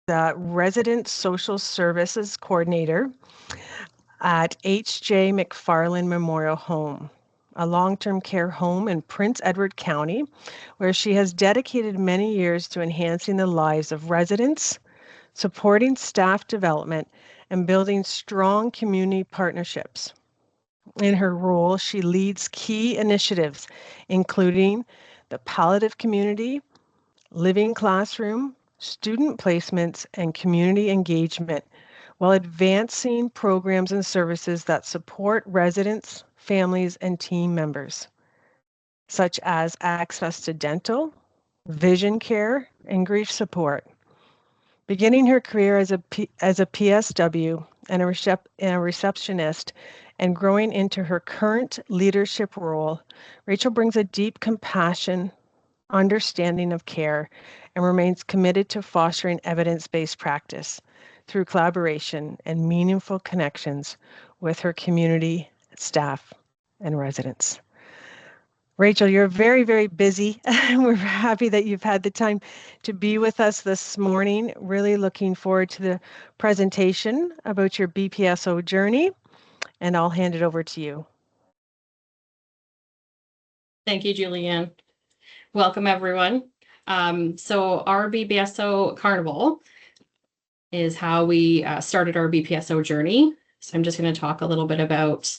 the Resident Social Services Coordinator at H.J. McFarland Memorial Home, a long-term care home in Prince Edward County, where she has dedicated many years to enhancing the lives of residents, supporting staff development, and building strong community partnerships. In her role, she leads key initiatives, including the Palliative Community, Living Classroom, student placements, and community engagement, while advancing programs and services that support residents, families, and team members, such as access to dental, vision care, and grief support. Beginning her career as a PSW and a receptionist and growing into her current leadership role, Rachel brings a deep compassion, understanding of care, and remains committed to fostering evidence-based practice through collaboration and meaningful connections with her community, staff, and residents. Rachel, you're very, very busy. We're happy that you've had the time to be with us this morning. Really looking forward to the presentation about your BPSO journey, and I'll hand it over to you. Thank you, Julianne. Welcome, everyone. So our BPSO Carnival is how we started our BPSO journey. So I'm just going to talk a little bit about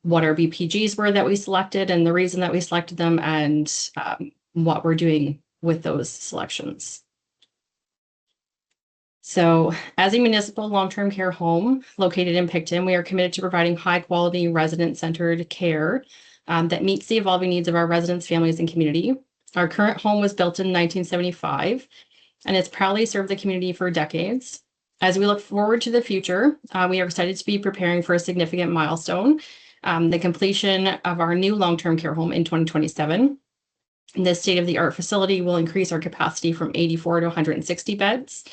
what our BPGs were that we selected and the reason that we selected them, and what we're doing with those selections. So as a municipal long-term care home located in Picton, we are committed to providing high-quality resident-centered care that meets the evolving needs of our residents, families, and community. Our current home was built in 1975, and it's proudly served the community for decades. As we look forward to the future, we are excited to be preparing for a significant milestone, the completion of our new long-term care home in 2027. This state-of-the-art facility will increase our capacity from 84 to 160 beds,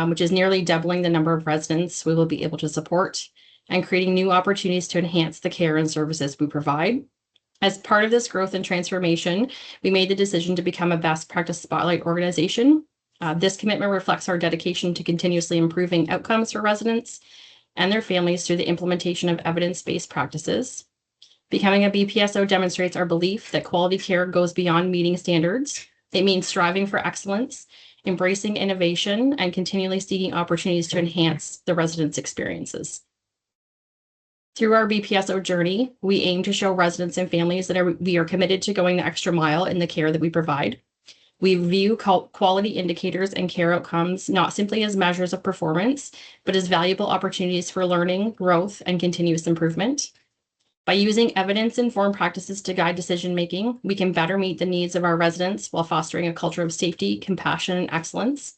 which is nearly doubling the number of residents we will be able to support, and creating new opportunities to enhance the care and services we provide. As part of this growth and transformation, we made the decision to become a best practice spotlight organization. This commitment reflects our dedication to continuously improving outcomes for residents and their families through the implementation of evidence-based practices. Becoming a BPSO demonstrates our belief that quality care goes beyond meeting standards. It means striving for excellence, embracing innovation, and continually seeking opportunities to enhance the residents' experiences. Through our BPSO journey, we aim to show residents and families that we are committed to going the extra mile in the care that we provide. We view quality indicators and care outcomes not simply as measures of performance, but as valuable opportunities for learning, growth, and continuous improvement. By using evidence-informed practices to guide decision-making, we can better meet the needs of our residents while fostering a culture of safety, compassion, and excellence.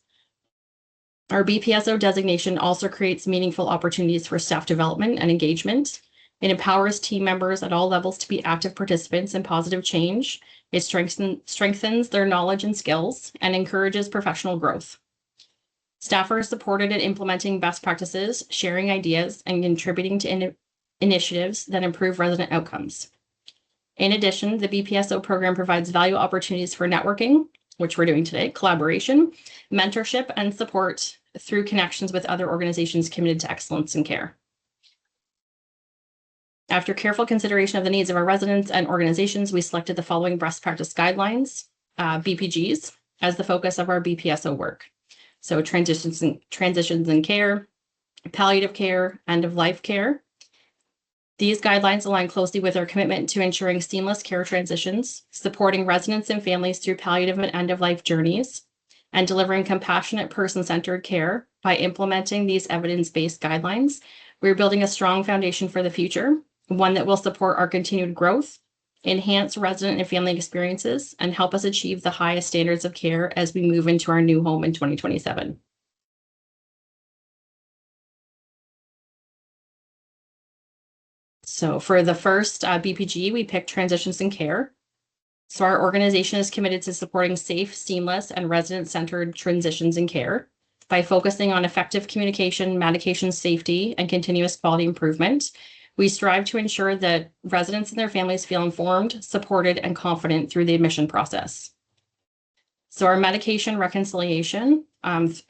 Our BPSO designation also creates meaningful opportunities for staff development and engagement. It empowers team members at all levels to be active participants in positive change. It strengthens their knowledge and skills and encourages professional growth. Staff are supported in implementing best practices, sharing ideas, and contributing to initiatives that improve resident outcomes. In addition, the BPSO program provides valuable opportunities for networking, which we're doing today, collaboration, mentorship, and support through connections with other organizations committed to excellence in care. After careful consideration of the needs of our residents and organizations, we selected the following best practice guidelines, BPGs, as the focus of our BPSO work. So transitions in care, palliative care, end-of-life care. These guidelines align closely with our commitment to ensuring seamless care transitions, supporting residents and families through palliative and end-of-life journeys, and delivering compassionate person-centered care. By implementing these evidence-based guidelines, we're building a strong foundation for the future, one that will support our continued growth, enhance resident and family experiences, and help us achieve the highest standards of care as we move into our new home in 2027. So for the first BPG, we picked transitions in care. So our organization is committed to supporting safe, seamless, and resident-centered transitions in care by focusing on effective communication, medication safety, and continuous quality improvement. We strive to ensure that residents and their families feel informed, supported, and confident through the admission process. So our medication reconciliation,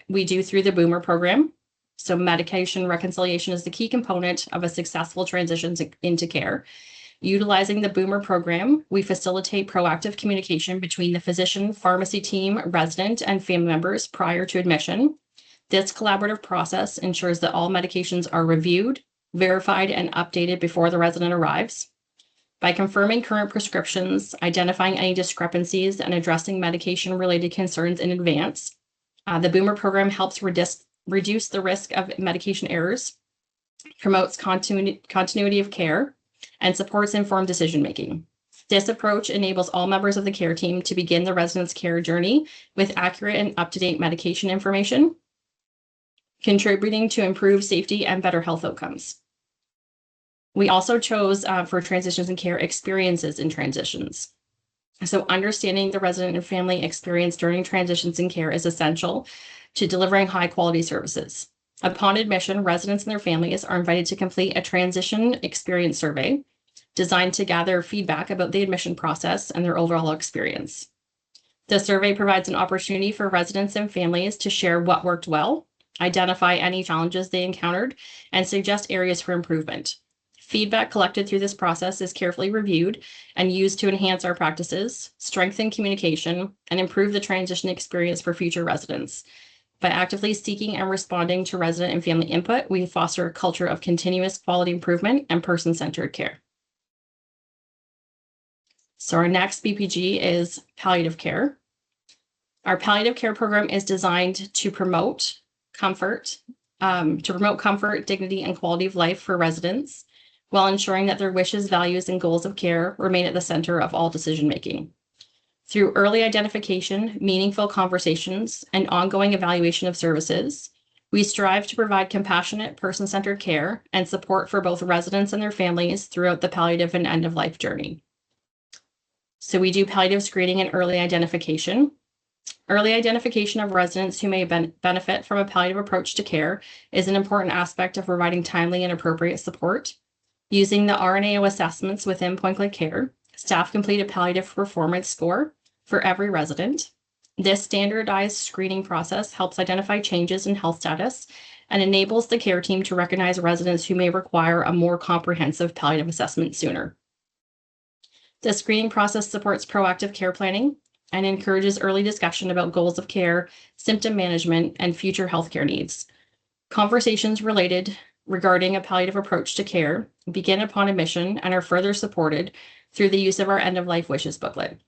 we do through the BOOMR program. So medication reconciliation is the key component of a successful transition into care. Utilizing the BOOMR program, we facilitate proactive communication between the physician, pharmacy team, resident, and family members prior to admission. This collaborative process ensures that all medications are reviewed, verified, and updated before the resident arrives. By confirming current prescriptions, identifying any discrepancies, and addressing medication-related concerns in advance, the BOOMR program helps reduce the risk of medication errors, promotes continuity of care, and supports informed decision-making. This approach enables all members of the care team to begin the resident's care journey with accurate and up-to-date medication information, contributing to improved safety and better health outcomes. We also chose for transitions and care experiences in transitions. So understanding the resident and family experience during transitions and care is essential to delivering high quality services. Upon admission, residents and their families are invited to complete a transition experience survey designed to gather feedback about the admission process and their overall experience. The survey provides an opportunity for residents and families to share what worked well, identify any challenges they encountered, and suggest areas for improvement. Feedback collected through this process is carefully reviewed and used to enhance our practices, strengthen communication, and improve the transition experience for future residents. By actively seeking and responding to resident and family input, we foster a culture of continuous quality improvement and person-centered care. So our next BPG is palliative care. Our palliative care program is designed to promote comfort, dignity, and quality of life for residents, while ensuring that their wishes, values, and goals of care remain at the center of all decision-making. Through early identification, meaningful conversations, and ongoing evaluation of services, we strive to provide compassionate, person-centered care and support for both residents and their families throughout the palliative and end-of-life journey. So we do palliative screening and early identification. Early identification of residents who may benefit from a palliative approach to care is an important aspect of providing timely and appropriate support. Using the RNAO assessments within point-click care, staff complete a palliative performance score for every resident. This standardized screening process helps identify changes in health status and enables the care team to recognize residents who may require a more comprehensive palliative assessment sooner. The screening process supports proactive care planning and encourages early discussion about goals of care, symptom management, and future healthcare needs. Conversations regarding a palliative approach to care begin upon admission and are further supported through the use of our end-of-life wishes booklet.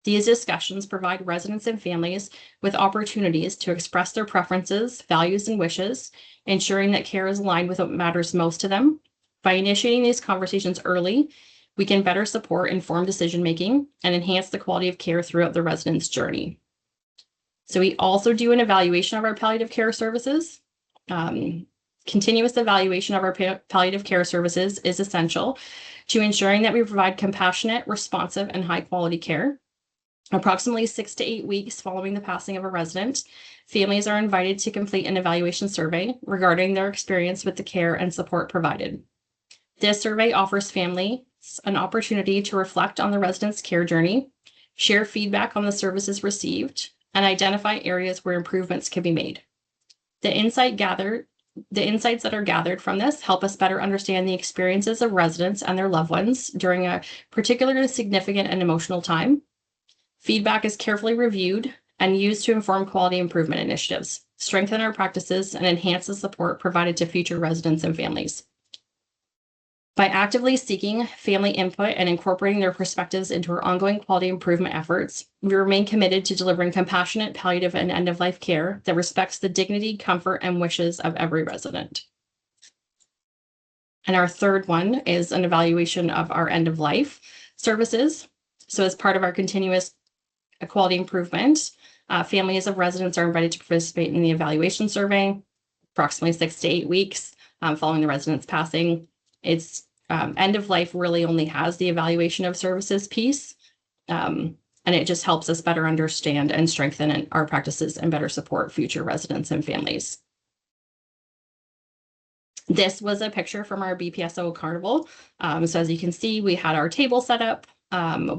These discussions provide residents and families with opportunities to express their preferences, values, and wishes, ensuring that care is aligned with what matters most to them. By initiating these conversations early, we can better support informed decision-making and enhance the quality of care throughout the resident's journey. So we also do an evaluation of our palliative care services. Continuous evaluation of our palliative care services is essential to ensuring that we provide compassionate, responsive, and high-quality care. Approximately 6 to 8 weeks following the passing of a resident, families are invited to complete an evaluation survey regarding their experience with the care and support provided. This survey offers families an opportunity to reflect on the resident's care journey, share feedback on the services received, and identify areas where improvements can be made. The insights that are gathered from this help us better understand the experiences of residents and their loved ones during a particularly significant and emotional time. Feedback is carefully reviewed and used to inform quality improvement initiatives, strengthen our practices, and enhance the support provided to future residents and families. By actively seeking family input and incorporating their perspectives into our ongoing quality improvement efforts, we remain committed to delivering compassionate, palliative, and end-of-life care that respects the dignity, comfort, and wishes of every resident. And our third one is an evaluation of our end-of-life services. So as part of our continuous quality improvement, families of residents are invited to participate in the evaluation survey, approximately 6 to 8 weeks following the resident's passing. It's end of life really only has the evaluation of services piece, and it just helps us better understand and strengthen our practices and better support future residents and families. This was a picture from our BPSO Carnival. So as you can see, we had our table set up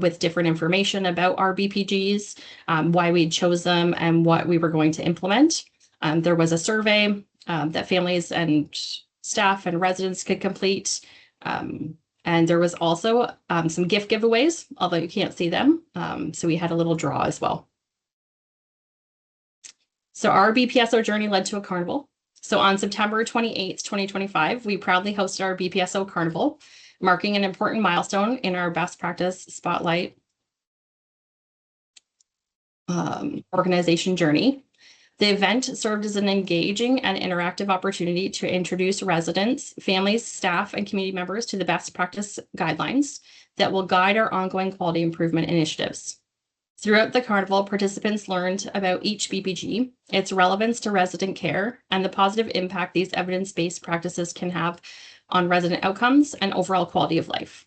with different information about our BPGs, why we chose them, and what we were going to implement. There was a survey that families and staff and residents could complete. And there was also some gift giveaways, although you can't see them. So we had a little draw as well. So our BPSO journey led to a carnival. So on September 28th, 2025, we proudly hosted our BPSO Carnival, marking an important milestone in our best practice spotlight organization journey. The event served as an engaging and interactive opportunity to introduce residents, families, staff, and community members to the best practice guidelines that will guide our ongoing quality improvement initiatives. Throughout the carnival, participants learned about each BPG, its relevance to resident care, and the positive impact these evidence-based practices can have on resident outcomes and overall quality of life.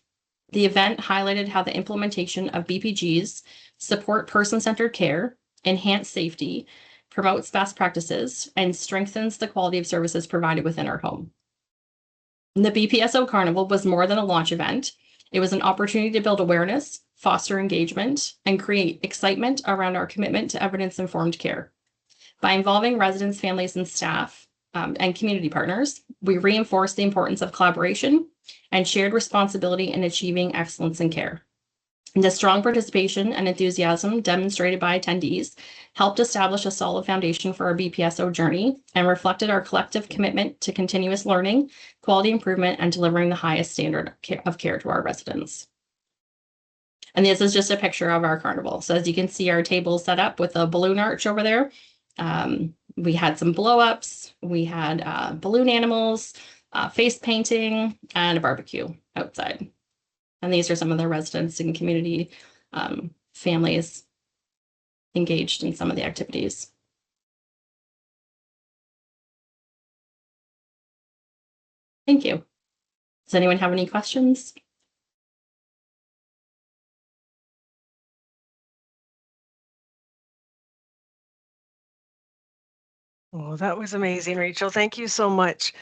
The event highlighted how the implementation of BPGs support person-centered care, enhance safety, promotes best practices, and strengthens the quality of services provided within our home. The BPSO Carnival was more than a launch event. It was an opportunity to build awareness, foster engagement, and create excitement around our commitment to evidence-informed care. By involving residents, families, and staff, and community partners, we reinforce the importance of collaboration and shared responsibility in achieving excellence in care. The strong participation and enthusiasm demonstrated by attendees helped establish a solid foundation for our BPSO journey and reflected our collective commitment to continuous learning, quality improvement, and delivering the highest standard of care to our residents. And this is just a picture of our carnival. So as you can see, our table set up with a balloon arch over there. We had some blow-ups, we had balloon animals, face painting, and a barbecue outside. And these are some of the residents and community families engaged in some of the activities. Thank you. Does anyone have any questions? Oh, that was amazing, Rachel. Thank you so much.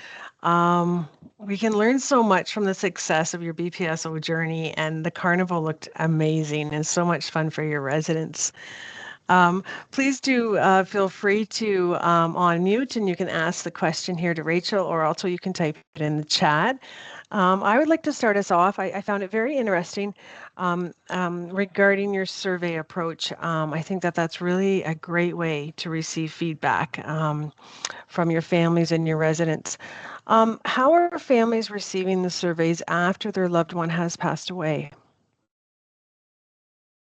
We can learn so much from the success of your BPSO journey, and the carnival looked amazing and so much fun for your residents. Please do feel free to unmute, and you can ask the question here to Rachel, or also you can type it in the chat. I would like to start us off. I found it very interesting regarding your survey approach. I think that that's really a great way to receive feedback from your families and your residents. How are families receiving the surveys after their loved one has passed away?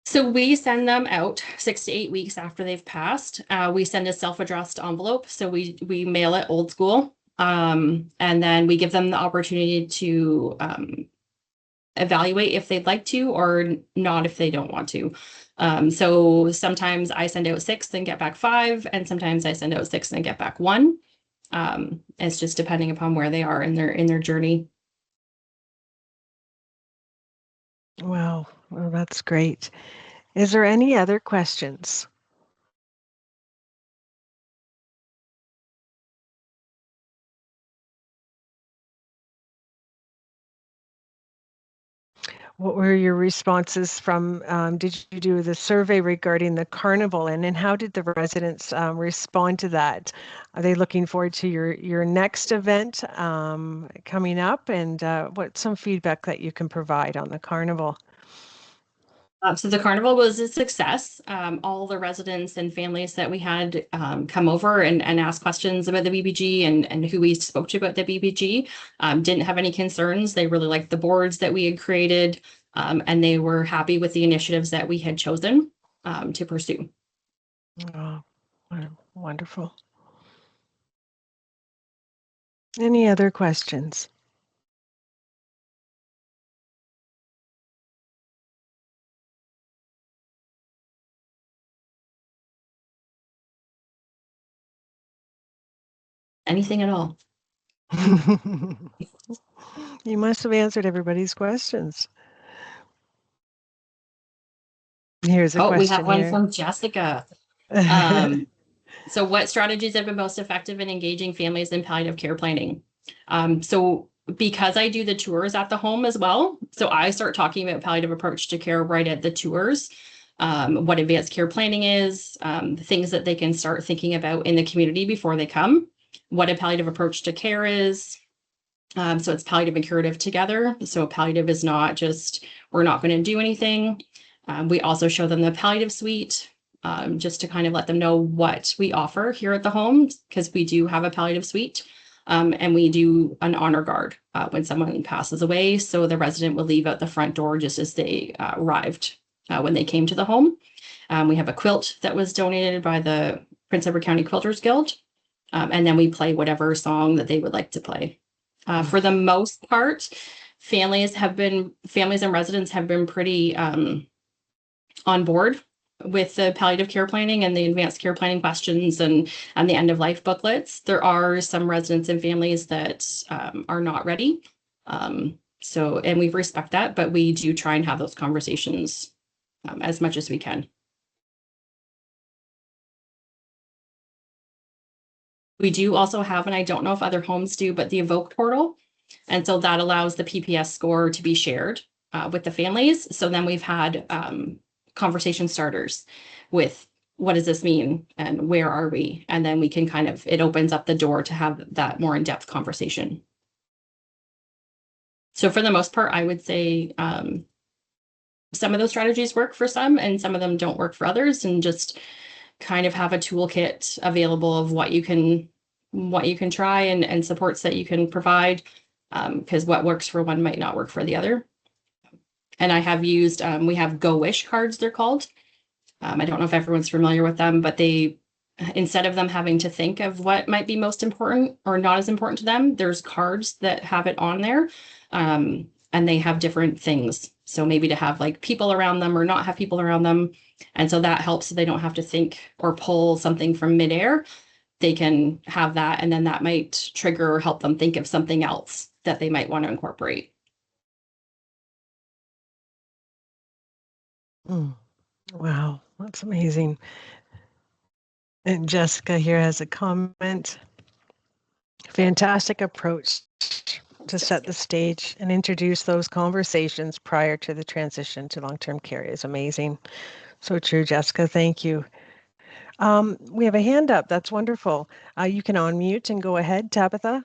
So we send them out 6 to 8 weeks after they've passed. We send a self-addressed envelope. So we mail it old school. And then we give them the opportunity to evaluate if they'd like to or not if they don't want to. So sometimes I send out 6 and get back 5, and sometimes I send out 6 and get back 1. It's just depending upon where they are in their journey. Wow, well, that's great. Is there any other questions? What were your responses from, did you do the survey regarding the carnival, and how did the residents respond to that? Are they looking forward to your next event coming up, and what's some feedback that you can provide on the carnival? So the carnival was a success. All the residents and families that we had come over and ask questions about the BPG and who we spoke to about the BPG didn't have any concerns. They really liked the boards that we had created, and they were happy with the initiatives that we had chosen to pursue. Oh, wonderful. Any other questions? Anything at all? You must have answered everybody's questions. Here's a question. We have one here from Jessica. So what strategies have been most effective in engaging families in palliative care planning? So because I do the tours at the home as well, so I start talking about palliative approach to care right at the tours. what advanced care planning is, the things that they can start thinking about in the community before they come, what a palliative approach to care is. So it's palliative and curative together. So palliative is not just, we're not going to do anything. We also show them the palliative suite, just to kind of let them know what we offer here at the home, because we do have a palliative suite. And we do an honor guard when someone passes away. So the resident will leave out the front door just as they arrived when they came to the home. We have a quilt that was donated by the Prince Edward County Quilters Guild. And then we play whatever song that they would like to play. For the most part, families and residents have been pretty on board with the palliative care planning and the advanced care planning questions and the end of life booklets. There are some residents and families that are not ready. And we respect that, but we do try and have those conversations as much as we can. We do also have, and I don't know if other homes do, but the Evoke portal. And so that allows the PPS score to be shared with the families. So then we've had conversation starters with what does this mean and where are we? And then we can it opens up the door to have that more in-depth conversation. So for the most part, I would say some of those strategies work for some and some of them don't work for others, and just kind of have a toolkit available of what you can try and supports that you can provide, because what works for one might not work for the other. And I have used, we have Go Wish cards, they're called. I don't know if everyone's familiar with them, but instead of them having to think of what might be most important or not as important to them, there's cards that have it on there. And they have different things. So maybe to have like people around them or not have people around them. And so that helps so they don't have to think or pull something from midair. They can have that, and then that might trigger or help them think of something else that they might want to incorporate. Wow, that's amazing. And Jessica here has a comment. Fantastic approach to set the stage and introduce those conversations prior to the transition to long-term care is amazing. So true, Jessica. Thank you. We have a hand up. That's wonderful. You can unmute and go ahead, Tabitha.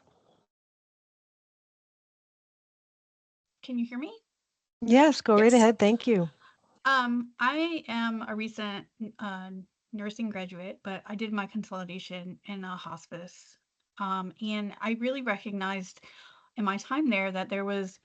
Can you hear me? Yes, go right ahead. Thank you. I am a recent nursing graduate, but I did my consolidation in a hospice. And I really recognized in my time there that there was